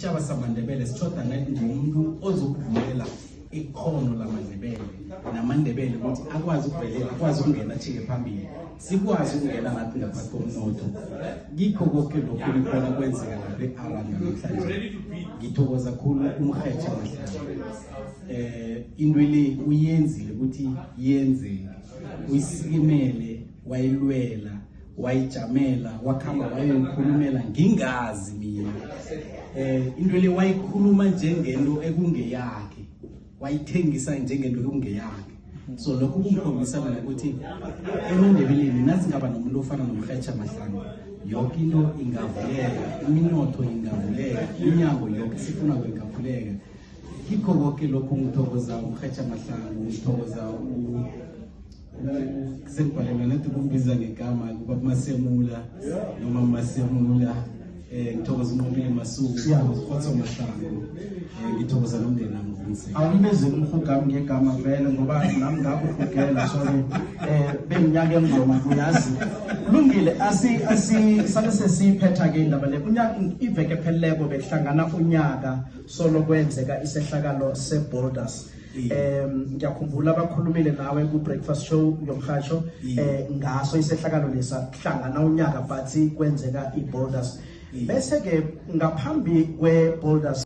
isitshaba samandebele sichoda ngathi nje umuntu ozokuvulela ikhono lamandebele namandebele ukuthi akwazi ukuvelela akwazi ukungena chike phambili sikwazi ukungena nathi ngaphansi komnotho ngikho konke lokho khona kwenzeka lapha eArabia namhlanje ngithokoza kakhulu umkhetha Mahlangwe into le uyenzile ukuthi yenzeke uyisikimele wayilwela wayijamela wakhamba wayoyikhulumela ngingazi mina into le wayikhuluma njengento ekungeyakhe wayithengisa njengento ekungeyakhe so lokho kumkhombisa ukuthi emandebeleni nasingaba nomuntu ofana nomkhetha Mahlangwe yonke into ingavuleka iminotho ingavuleka inyango yonke sifuna kwengavuleka kikho konke lokho ngithokoza umkhetha Mahlangwe ngithokoza sengibhalelwe nathi kumbiza ngegama kuba Masemula noma Masemula ngithokoza uNqobile Masuku ngithokoza Mahlangwe ngithokoza nomndeni nami uVince awubize umhugami ngegama vele ngoba nami ngakuhugela so beminyaka emngoma uyazi kulungile sake sesiphetha ke indaba le unyaka iveke pheleleko bekuhlangana unyaka solo kwenzeka isehlakalo seBorders ngiyakhumbula abakhulumile nawe ku breakfast show yomhatsho ngaso isehlakalo lesa hlangana unyaka but kwenzeka iBorders bese ke ngaphambi kweBorders